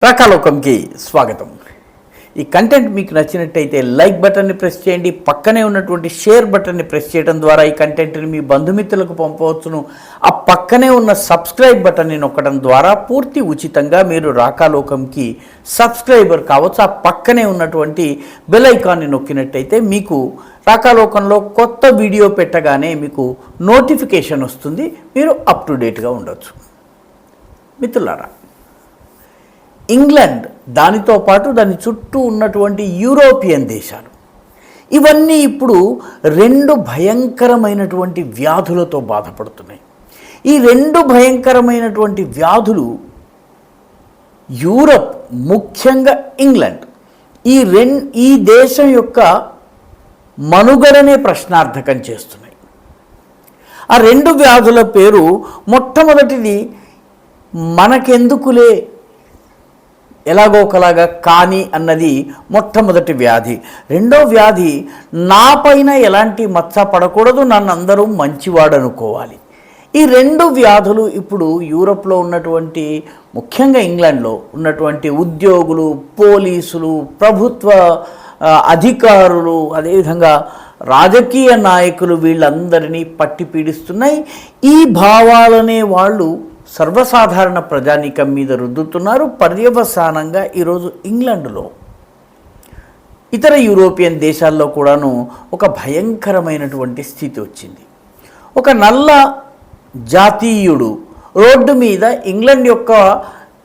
రాకాలోకంకి స్వాగతం. ఈ కంటెంట్ మీకు నచ్చినట్టయితే లైక్ బటన్ని ప్రెస్ చేయండి. పక్కనే ఉన్నటువంటి షేర్ బటన్ని ప్రెస్ చేయడం ద్వారా ఈ కంటెంట్ని మీ బంధుమిత్రులకు పంపవచ్చును. ఆ పక్కనే ఉన్న సబ్స్క్రైబ్ బటన్ని నొక్కడం ద్వారా పూర్తి ఉచితంగా మీరు రాకాలోకంకి సబ్స్క్రైబర్ కావచ్చు. ఆ పక్కనే ఉన్నటువంటి బెల్ ఐకాన్ని నొక్కినట్టయితే మీకు రాకాలోకంలో కొత్త వీడియో పెట్టగానే మీకు నోటిఫికేషన్ వస్తుంది. మీరు అప్ టు డేట్గా ఉండొచ్చు. మిత్రులారా, ఇంగ్లాండ్ దానితో పాటు దాని చుట్టూ ఉన్నటువంటి యూరోపియన్ దేశాలు ఇవన్నీ ఇప్పుడు రెండు భయంకరమైనటువంటి వ్యాధులతో బాధపడుతున్నాయి. ఈ రెండు భయంకరమైనటువంటి వ్యాధులు యూరప్, ముఖ్యంగా ఇంగ్లాండ్, ఈ దేశం యొక్క మనుగడనే ప్రశ్నార్థకం చేస్తున్నాయి. ఆ రెండు వ్యాధుల పేరు, మొట్టమొదటిది మనకెందుకులే ఎలాగో ఒకలాగా కానీ అన్నది మొట్టమొదటి వ్యాధి. రెండో వ్యాధి నా పైన ఎలాంటి మచ్చ పడకూడదు, నన్ను అందరూ మంచివాడు అనుకోవాలి. ఈ రెండు వ్యాధులు ఇప్పుడు యూరోప్లో ఉన్నటువంటి, ముఖ్యంగా ఇంగ్లాండ్లో ఉన్నటువంటి ఉద్యోగులు, పోలీసులు, ప్రభుత్వ అధికారులు, అదేవిధంగా రాజకీయ నాయకులు వీళ్ళందరినీ పట్టి పీడిస్తున్నాయి. ఈ భావాలనే వాళ్ళు సర్వసాధారణ ప్రజానీకం మీద రుద్దుతున్నారు. పర్యవసానంగా ఈరోజు ఇంగ్లాండ్లో, ఇతర యూరోపియన్ దేశాల్లో కూడాను ఒక భయంకరమైనటువంటి స్థితి వచ్చింది. ఒక నల్ల జాతీయుడు రోడ్డు మీద, ఇంగ్లాండ్ యొక్క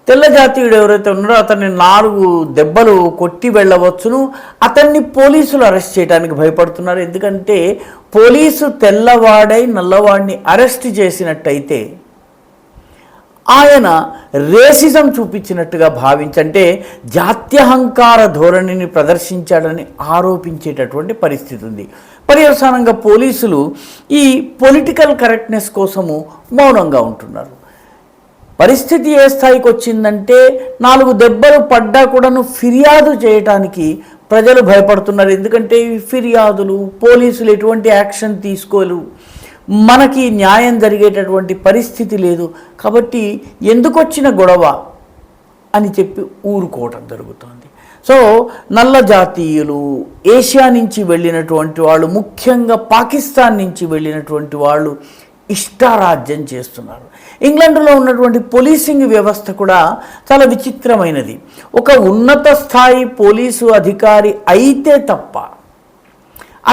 తెల్ల జాతీయుడు ఎవరైతే ఉన్నారో అతన్ని 4 దెబ్బలు కొట్టి వెళ్ళవచ్చును. అతన్ని పోలీసులు అరెస్ట్ చేయడానికి భయపడుతున్నారు. ఎందుకంటే పోలీసు తెల్లవాడై నల్లవాడిని అరెస్ట్ చేసినట్టయితే ఆయన రేసిజం చూపించినట్టుగా భావించంటే జాత్యహంకార ధోరణిని ప్రదర్శించాడని ఆరోపించేటటువంటి పరిస్థితి ఉంది. పర్యవసానంగా పోలీసులు ఈ పొలిటికల్ కరెక్ట్నెస్ కోసము మౌనంగా ఉంటున్నారు. పరిస్థితి ఏ స్థాయికి వచ్చిందంటే 4 దెబ్బలు పడ్డా కూడాను ఫిర్యాదు చేయడానికి ప్రజలు భయపడుతున్నారు. ఎందుకంటే ఈ ఫిర్యాదులు, పోలీసులు ఎటువంటి యాక్షన్ తీసుకోలేరు, మనకి న్యాయం జరిగేటటువంటి పరిస్థితి లేదు. కాబట్టి ఎందుకు వచ్చిన గొడవ అని చెప్పి ఊరుకోవటం జరుగుతుంది. సో నల్ల జాతీయులు, ఏషియా నుంచి వెళ్ళినటువంటి వాళ్ళు, ముఖ్యంగా పాకిస్తాన్ నుంచి వెళ్ళినటువంటి వాళ్ళు ఇష్టారాజ్యం చేస్తున్నారు. ఇంగ్లాండ్లో ఉన్నటువంటి పోలీసింగ్ వ్యవస్థ కూడా చాలా విచిత్రమైనది. ఒక ఉన్నత స్థాయి పోలీసు అధికారి అయితే తప్ప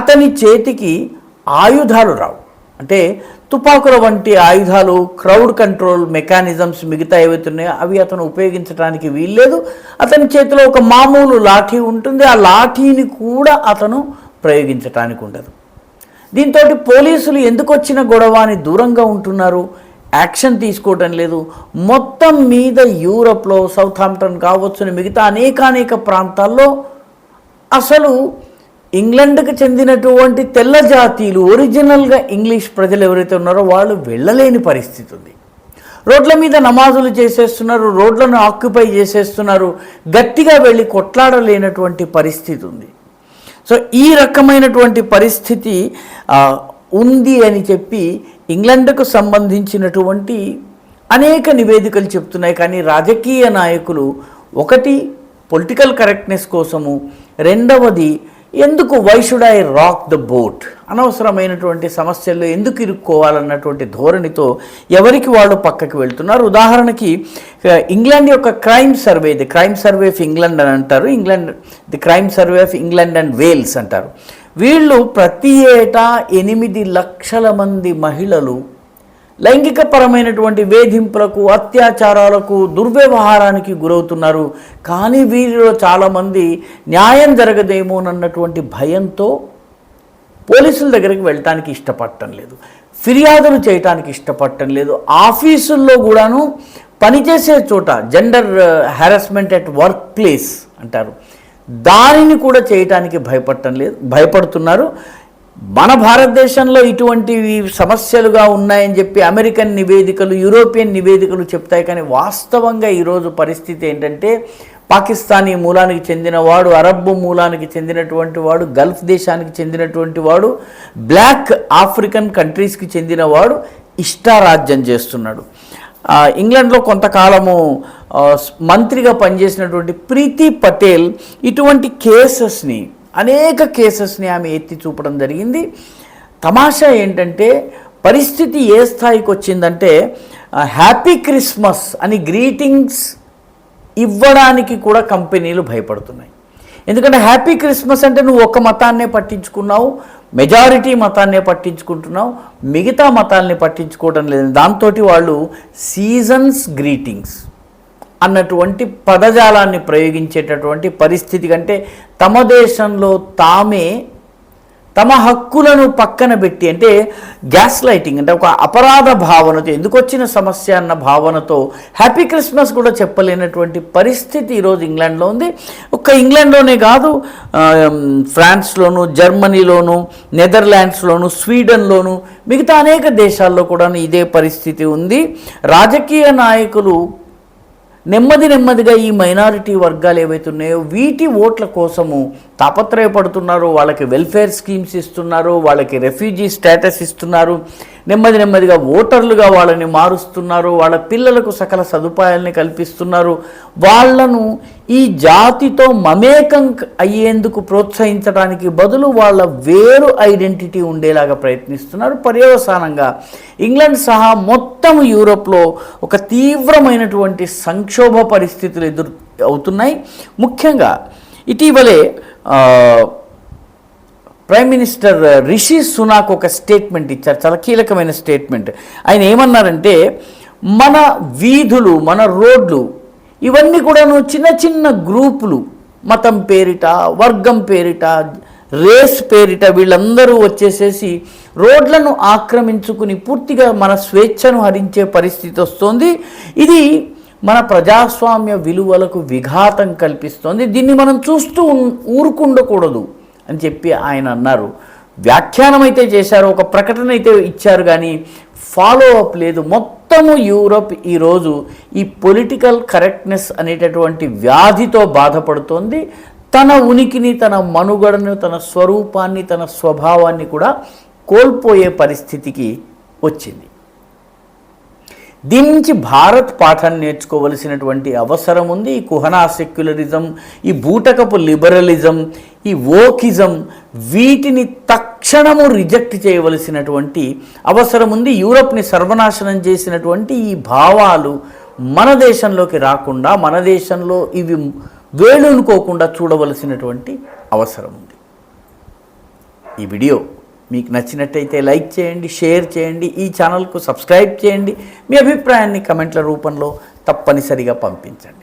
అతని చేతికి ఆయుధాలు రావు. అంటే తుపాకుల వంటి ఆయుధాలు, క్రౌడ్ కంట్రోల్ మెకానిజమ్స్ మిగతా ఏవైతున్నాయో అవి అతను ఉపయోగించడానికి వీల్లేదు. అతని చేతిలో ఒక మామూలు లాఠీ ఉంటుంది, ఆ లాఠీని కూడా అతను ప్రయోగించడానికి ఉండదు. దీంతో పోలీసులు ఎందుకు వచ్చిన గొడవ అని దూరంగా ఉంటున్నారు, యాక్షన్ తీసుకోవటం లేదు. మొత్తం మీద యూరప్లో, సౌతాంప్టన్ కావచ్చు, మిగతా అనేక ప్రాంతాల్లో అసలు ఇంగ్లాండ్కి చెందినటువంటి తెల్ల జాతీయులు, ఒరిజినల్గా ఇంగ్లీష్ ప్రజలు ఎవరైతే ఉన్నారో వాళ్ళు వెళ్ళలేని పరిస్థితి ఉంది. రోడ్ల మీద నమాజులు చేసేస్తున్నారు, రోడ్లను ఆక్యుపై చేసేస్తున్నారు, గట్టిగా వెళ్ళి కొట్లాడలేనటువంటి పరిస్థితి ఉంది. సో ఈ రకమైనటువంటి పరిస్థితి ఉంది అని చెప్పి ఇంగ్లాండ్కు సంబంధించినటువంటి అనేక నివేదికలు చెప్తున్నాయి. కానీ రాజకీయ నాయకులు, ఒకటి పొలిటికల్ కరెక్ట్నెస్ కోసము, రెండవది ఎందుకు why should I rock the boat, అనవసరమైనటువంటి సమస్యల్లో ఎందుకు ఇరుక్కోవాలన్నటువంటి ధోరణితో ఎవరికి వాళ్ళు పక్కకి వెళ్తున్నారు. ఉదాహరణకి ఇంగ్లాండ్ యొక్క crime survey, the crime survey of England అని అంటారు, the crime survey of England and Wales అంటారు. వీళ్ళు ప్రతి ఏటా 8 లక్షల మంది మహిళలు లైంగికపరమైనటువంటి వేధింపులకు, అత్యాచారాలకు, దుర్వ్యవహారానికి గురవుతున్నారు. కానీ వీరిలో చాలామంది న్యాయం జరగదేమోనన్నటువంటి భయంతో పోలీసుల దగ్గరికి వెళ్ళటానికి ఇష్టపడటం లేదు, ఫిర్యాదులు చేయటానికి ఇష్టపడటం లేదు. ఆఫీసుల్లో కూడాను, పనిచేసే చోట gender harassment at work place అంటారు, దానిని కూడా చేయటానికి భయపడుతున్నారు. మన భారతదేశంలో ఇటువంటివి సమస్యలుగా ఉన్నాయని చెప్పి అమెరికన్ నివేదికలు, యూరోపియన్ నివేదికలు చెప్తాయి. కానీ వాస్తవంగా ఈరోజు పరిస్థితి ఏంటంటే పాకిస్తానీ మూలానికి చెందినవాడు, అరబ్ మూలానికి చెందినటువంటి వాడు, గల్ఫ్ దేశానికి చెందినటువంటి వాడు, బ్లాక్ ఆఫ్రికన్ కంట్రీస్కి చెందినవాడు ఇష్టారాజ్యం చేస్తున్నాడు. ఇంగ్లాండ్లో కొంతకాలము మంత్రిగా పనిచేసినటువంటి ప్రీతి పటేల్ ఇటువంటి కేసెస్ని, అనేక కేసెస్ని ఆమె ఎత్తి చూపడం జరిగింది. తమాషా ఏంటంటే పరిస్థితి ఏ స్థాయికి వచ్చిందంటే హ్యాపీ క్రిస్మస్ అని గ్రీటింగ్స్ ఇవ్వడానికి కూడా కంపెనీలు భయపడుతున్నాయి. ఎందుకంటే హ్యాపీ క్రిస్మస్ అంటే నువ్వు ఒక మతాన్నే పట్టించుకున్నావు, మెజారిటీ మతాన్నే పట్టించుకుంటున్నావు, మిగతా మతాల్ని పట్టించుకోవడం లేదు. దాంతో వాళ్ళు సీజన్స్ గ్రీటింగ్స్ అన్నటువంటి పదజాలాన్ని ప్రయోగించేటటువంటి పరిస్థితి కంటే తమ దేశంలో తామే తమ హక్కులను పక్కన పెట్టి, అంటే గ్యాస్ లైటింగ్, అంటే ఒక అపరాధ భావనతో ఎందుకు వచ్చిన సమస్య అన్న భావనతో హ్యాపీ క్రిస్మస్ కూడా చెప్పలేనటువంటి పరిస్థితి ఈరోజు ఇంగ్లాండ్లో ఉంది. ఒక్క ఇంగ్లాండ్లోనే కాదు, ఫ్రాన్స్లోను, జర్మనీలోను, నెదర్లాండ్స్లోను, స్వీడన్లోను, మిగతా అనేక దేశాల్లో కూడా ఇదే పరిస్థితి ఉంది. రాజకీయ నాయకులు నెమ్మదిగా ఈ మైనారిటీ వర్గాలు ఏవైతే ఉన్నాయో వీటి ఓట్ల కోసము తాపత్రయపడుతున్నారు. వాళ్ళకి వెల్ఫేర్ స్కీమ్స్ ఇస్తున్నారు, వాళ్ళకి రెఫ్యూజీ స్టేటస్ ఇస్తున్నారు, నెమ్మదిగా ఓటర్లుగా వాళ్ళని మారుస్తున్నారు, వాళ్ళ పిల్లలకు సకల సదుపాయాలని కల్పిస్తున్నారు. వాళ్లను ఈ జాతితో మమేకం అయ్యేందుకు ప్రోత్సహించడానికి బదులు వాళ్ళ వేరు ఐడెంటిటీ ఉండేలాగా ప్రయత్నిస్తున్నారు. పర్యవసానంగా ఇంగ్లాండ్ సహా మొత్తం యూరోప్లో ఒక తీవ్రమైనటువంటి సంక్షోభ పరిస్థితులు ఎదురు అవుతున్నాయి. ముఖ్యంగా ఇటీవలే ప్రైమ్ మినిస్టర్ రిషి సునాక్ ఒక స్టేట్మెంట్ ఇచ్చారు, చాలా కీలకమైన స్టేట్మెంట్. ఆయన ఏమన్నారంటే మన వీధులు, మన రోడ్లు ఇవన్నీ కూడాను చిన్న గ్రూపులు, మతం పేరిట, వర్గం పేరిట, రేస్ పేరిట వీళ్ళందరూ వచ్చేసేసి రోడ్లను ఆక్రమించుకుని పూర్తిగా మన స్వేచ్ఛను హరించే పరిస్థితి వస్తుంది. ఇది మన ప్రజాస్వామ్య విలువలకు విఘాతం కల్పిస్తోంది. దీన్ని మనం చూస్తూ ఊరుకుండకూడదు అని చెప్పి ఆయన అన్నారు. వ్యాఖ్యానం అయితే చేశారు, ఒక ప్రకటన అయితే ఇచ్చారు, కానీ ఫాలో అప్ లేదు. మొత్తము యూరోప్ ఈరోజు ఈ పొలిటికల్ కరెక్ట్నెస్ అనేటటువంటి వ్యాధితో బాధపడుతోంది. తన ఉనికిని, తన మనుగడను, తన స్వరూపాన్ని, తన స్వభావాన్ని కూడా కోల్పోయే పరిస్థితికి వచ్చింది. దీని నుంచి భారత్ పాఠాన్ని నేర్చుకోవలసినటువంటి అవసరం ఉంది. ఈ కుహనా సెక్యులరిజం, ఈ బూటకపు లిబరలిజం, ఈ వోకిజం, వీటిని తక్షణము రిజెక్ట్ చేయవలసినటువంటి అవసరం ఉంది. యూరోప్ని సర్వనాశనం చేసినటువంటి ఈ భావాలు మన దేశంలోకి రాకుండా, మన దేశంలో ఇవి వేలునుకోకుండా చూడవలసినటువంటి అవసరం ఉంది. ఈ వీడియో మీకు నచ్చినట్టయితే లైక్ చేయండి, షేర్ చేయండి, ఈ ఛానల్కు సబ్స్క్రైబ్ చేయండి. మీ అభిప్రాయాన్ని కమెంట్ల రూపంలో తప్పనిసరిగా పంపించండి.